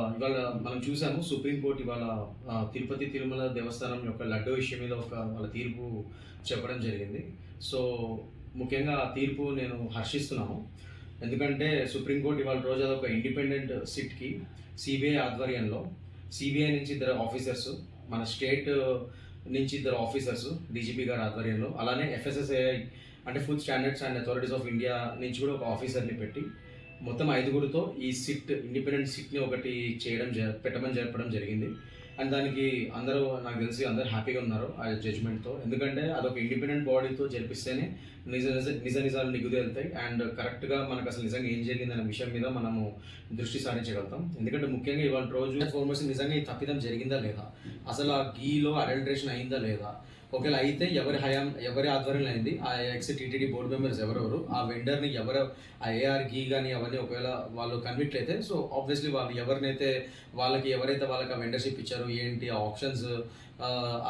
ఇవాళ మనం చూసాము సుప్రీంకోర్టు ఇవాళ తిరుపతి తిరుమల దేవస్థానం యొక్క లడ్డు విషయం మీద వాళ్ళ తీర్పు చెప్పడం జరిగింది. సో ముఖ్యంగా ఆ తీర్పు నేను హర్షిస్తున్నాను. ఎందుకంటే సుప్రీంకోర్టు ఇవాళ రోజు అదొక ఇండిపెండెంట్ సిట్కి సిబిఐ ఆధ్వర్యంలో సిబిఐ నుంచి ఇద్దరు ఆఫీసర్స్, మన స్టేట్ నుంచి ఇద్దరు ఆఫీసర్స్ డీజీపీ గారి ఆధ్వర్యంలో, అలానే ఎఫ్ఎస్ఎస్ఏఐ అంటే food standards and authorities of India నుంచి కూడా ఒక ఆఫీసర్ని పెట్టి మొత్తం 5గురితో ఈ ఇండిపెండెంట్ సిట్ని ఒకటి పెట్టమని చెప్పడం జరిగింది. అండ్ దానికి నాకు తెలిసి అందరూ హ్యాపీగా ఉన్నారు ఆ జడ్జ్మెంట్తో. ఎందుకంటే అదొక ఇండిపెండెంట్ బాడీతో జరిపిస్తేనే నిజాలు నిగుదేలుతాయి అండ్ కరెక్ట్గా మనకు అసలు నిజంగా ఏం జరిగిందనే విషయం మీద మనము దృష్టి సారించగలుగుతాం. ఎందుకంటే ముఖ్యంగా ఇవాళ రోజు ఇన్ఫర్మేషన్ నిజంగా ఈ తప్పిదం జరిగిందా లేదా, అసలు ఆ గీలో అడల్ట్రేషన్ అయిందా లేదా, ఒకవేళ అయితే ఎవరి ఆధ్వర్యంలో అయింది, ఆ టీటీడీ బోర్డు మెంబర్స్ ఎవరెవరు, ఆ వెండర్ని ఆ ఏఆర్ గీ కానీ అవన్నీ ఒకవేళ వాళ్ళు కన్విక్ట్ అయితే, సో ఆబ్వియస్లీ వాళ్ళు ఎవరైతే వాళ్ళకి ఆ వెండర్షిప్ ఇచ్చారు, ఏంటి ఆ ఆప్షన్స్,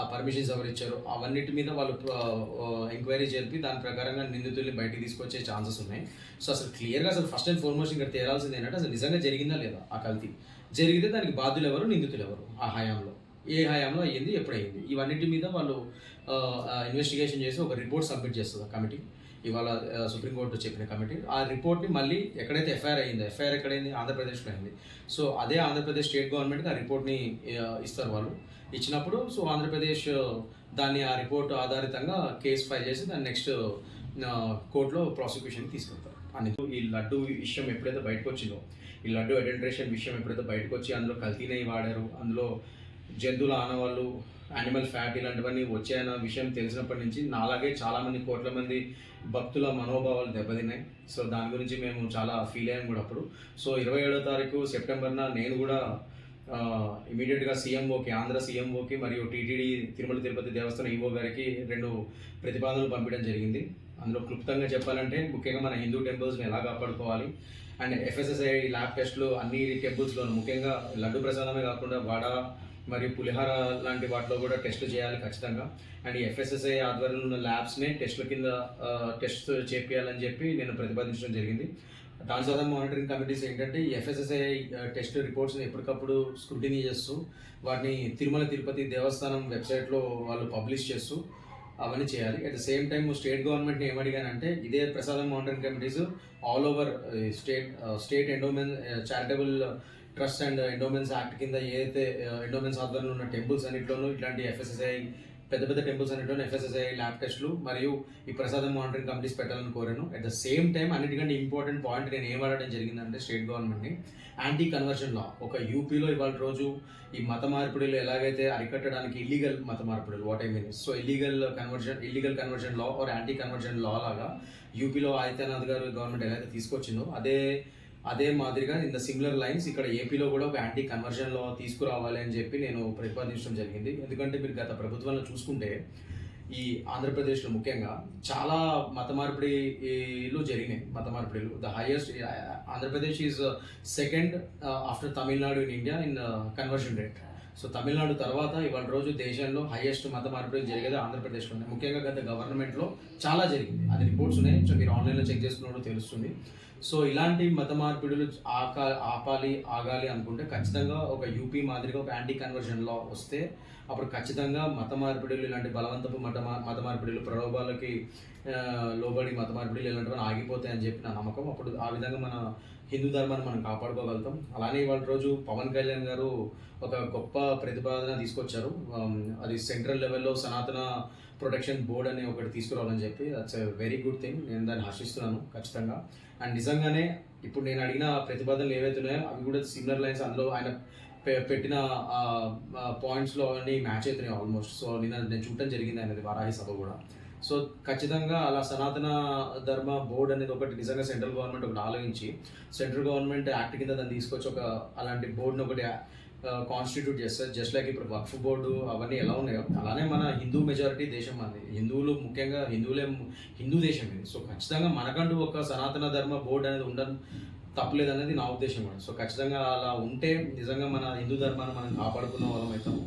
ఆ పర్మిషన్స్ ఎవరు ఇచ్చారు, అవన్నిటి మీద వాళ్ళు ఎంక్వైరీ జరిపి దాని ప్రకారంగా నిందితుల్ని బయటికి తీసుకొచ్చే ఛాన్సెస్ ఉన్నాయి. సో అసలు క్లియర్గా అసలు ఫస్ట్ అండ్ ఫార్మోస్ట్ ఇక్కడ తేరాల్సింది ఏంటంటే అసలు నిజంగా జరిగిందా లేదా ఆ కల్తీ. జరిగితే దానికి బాధ్యులు ఎవరు, నిందితులు ఎవరు, ఆ హయాంలో ఏ హయాంలో అయ్యింది, ఎప్పుడు అయ్యింది, ఇవన్నిటి మీద వాళ్ళు ఇన్వెస్టిగేషన్ చేసి ఒక రిపోర్ట్ సబ్మిట్ చేస్తుంది ఆ కమిటీ. ఇవాళ సుప్రీంకోర్టు చెప్పిన కమిటీ ఆ రిపోర్ట్ని మళ్ళీ ఎక్కడైతే ఎఫ్ఐఆర్ అయిందో, ఎఫ్ఐఆర్ ఎక్కడైంది, ఆంధ్రప్రదేశ్లో అయింది. సో అదే ఆంధ్రప్రదేశ్ స్టేట్ గవర్నమెంట్కి ఆ రిపోర్ట్ని ఇస్తారు. వాళ్ళు ఇచ్చినప్పుడు సో ఆంధ్రప్రదేశ్ దాన్ని ఆ రిపోర్ట్ ఆధారితంగా కేసు ఫైల్ చేసి దాన్ని నెక్స్ట్ కోర్టులో ప్రాసిక్యూషన్కి తీసుకెళ్తారు. ఈ లడ్డు విషయం ఎప్పుడైతే బయటకు వచ్చిందో, ఈ లడ్డు అడల్ట్రేషన్ విషయం ఎప్పుడైతే బయటకు వచ్చి అందులో కల్తీనే వాడారు, అందులో జంతువుల ఆనవాళ్ళు, యానిమల్ ఫ్యాట్ ఇలాంటివన్నీ వచ్చాయన్న విషయం తెలిసినప్పటి నుంచి నాలాగే చాలామంది కోట్ల మంది భక్తుల మనోభావాలు దెబ్బతిన్నాయి. సో దాని గురించి మేము చాలా ఫీల్ అయ్యాం కూడా అప్పుడు. సో 27వ తారీఖు సెప్టెంబర్న నేను కూడా ఇమీడియట్గా ఆంధ్ర సీఎంఓకి మరియు టీటీడీ తిరుమల తిరుపతి దేవస్థానం ఈవో గారికి 2 ప్రతిపాదనలు పంపించడం జరిగింది. అందులో క్లుప్తంగా చెప్పాలంటే ముఖ్యంగా మన హిందూ టెంపుల్స్ని ఎలా కాపాడుకోవాలి అండ్ ఎఫ్ఎస్ఎస్ఐ ల్యాబ్ టెస్టులు అన్ని టెంపుల్స్లోనూ, ముఖ్యంగా లడ్డు ప్రసాదమే కాకుండా వడ మరియు పులిహార లాంటి వాటిలో కూడా టెస్టులు చేయాలి ఖచ్చితంగా. అండ్ ఈ ఎఫ్ఎస్ఎస్ఐ ఆధ్వర్యంలో ఉన్న ల్యాబ్స్నే టెస్టుల కింద టెస్ట్ చేయాలని చెప్పి నేను ప్రతిపాదించడం జరిగింది. ట్రాన్స్ఫర్ మానిటరింగ్ కమిటీస్ ఏంటంటే ఈ ఎఫ్ఎస్ఎస్ఐ టెస్ట్ రిపోర్ట్స్ని ఎప్పటికప్పుడు స్క్రూటినీ చేస్తూ వాటిని తిరుమల తిరుపతి దేవస్థానం వెబ్సైట్లో వాళ్ళు పబ్లిష్ చేస్తూ అవన్నీ చేయాలి. At the same time state గవర్నమెంట్ని ఏమడిగానంటే ఇదే ప్రసాదం monitoring committees all over state endowment charitable trust and endowments act కింద ఏదైతే ఎండోమెంట్స్ ఆధ్వర్యంలో ఉన్న టెంపుల్స్ అన్నింటిలోనూ ఇట్లాంటి ఎఫ్ఎస్ఎస్ఐ పెద్ద టెంపుల్స్ అన్నింటిలోనూ ఎఫ్ఎస్ఎస్ఐ ల్యాబ్ టెస్టులు మరియు ఈ ప్రసాదం మానిటరింగ్ కమిటీస్ పెట్టాలని కోరాను. అట్ ద సేమ్ టైం అన్నిటికంటే ఇంపార్టెంట్ పాయింట్ నేను ఏం వాడడం జరిగిందంటే స్టేట్ గవర్నమెంట్ని యాంటీ కన్వర్షన్ లా. ఒక యూపీలో ఇవాళ రోజు ఈ మత మార్పిడులు ఎలాగైతే అరికట్టడానికి ఇల్లీగల్ మత మార్పిడులు what I mean, so illegal conversion law or anti conversion law లాగా యూపీలో ఆదిత్యనాథ్ గారు గవర్నమెంట్ ఎలా తీసుకొచ్చిందో అదే మాదిరిగా ఇన్ ద సిమిలర్ లైన్స్ ఇక్కడ ఏపీలో కూడా ఒక యాంటీ కన్వర్షన్ లా తీసుకురావాలి అని చెప్పి నేను ప్రతిపాదించడం జరిగింది. ఎందుకంటే మీరు గత ప్రభుత్వంలో చూసుకుంటే ఈ ఆంధ్రప్రదేశ్లో ముఖ్యంగా చాలా మత మార్పిడిలు జరిగినాయి. The highest Andhra Pradesh is second after Tamil Nadu in India in conversion rate. So Tamil Nadu తర్వాత ఇవాళ రోజు దేశంలో హైయెస్ట్ మత మార్పిడి జరిగేది ఆంధ్రప్రదేశ్లోనే. ముఖ్యంగా గత గవర్నమెంట్లో చాలా జరిగింది, అది రిపోర్ట్స్ ఉన్నాయి, సో మీరు ఆన్లైన్లో చెక్ చేసుకున్నప్పుడు తెలుస్తుంది. సో ఇలాంటి మత మార్పిడులు ఆగాలి అనుకుంటే ఖచ్చితంగా ఒక యూపీ మాదిరిగా ఒక యాంటీ కన్వర్షన్ లా వస్తే అప్పుడు ఖచ్చితంగా మత మార్పిడులు, ఇలాంటి బలవంతపు మత మార్పిడులు, ప్రలోభాలకి లోబడి మత మార్పిడులు ఇలాంటివన్నీ ఆగిపోతాయని చెప్పి నా నమ్మకం. అప్పుడు ఆ విధంగా మన హిందూ ధర్మాన్ని మనం కాపాడుకోగలుగుతాం. అలానే ఇవాళ రోజు పవన్ కళ్యాణ్ గారు ఒక గొప్ప ప్రతిపాదన తీసుకొచ్చారు. అది సెంట్రల్ లెవెల్లో సనాతన ప్రొటెక్షన్ బోర్డ్ అని ఒకటి తీసుకురావాలని చెప్పి. That's a very good thing. నేను దాన్ని హర్షిస్తున్నాను ఖచ్చితంగా. అండ్ నిజంగానే ఇప్పుడు నేను అడిగిన ప్రతిపాదనలు ఏవైతే ఉన్నాయో అవి కూడా సిమిలర్ లైన్స్ అందులో ఆయన పెట్టిన పాయింట్స్లో అన్నీ మ్యాచ్ అవుతున్నాయి ఆల్మోస్ట్. సో నేను చూడటం జరిగింది ఆయనది వారాహి సభ కూడా. సో ఖచ్చితంగా అలా సనాతన ధర్మ బోర్డు అనేది ఒకటి నిజంగా సెంట్రల్ గవర్నమెంట్ ఒకటి ఆలోచించి సెంట్రల్ గవర్నమెంట్ యాక్ట్ కింద దాన్ని తీసుకొచ్చి అలాంటి బోర్డుని ఒకటి కాన్స్టిట్యూట్ చేస్తారు. జస్ట్ లైక్ ఇప్పుడు వక్ఫ్ బోర్డు అవన్నీ ఎలా ఉన్నాయో అలానే మన హిందూ మెజారిటీ దేశం అది, హిందువులు ముఖ్యంగా హిందూ దేశం ఇది. సో ఖచ్చితంగా మనకంటూ ఒక సనాతన ధర్మ బోర్డు అనేది ఉండడం తప్పలేదనేది నా ఉద్దేశం కూడా. సో ఖచ్చితంగా అలా ఉంటే నిజంగా మన హిందూ ధర్మాన్ని మనం కాపాడుకున్న వాళ్ళం అవుతాము.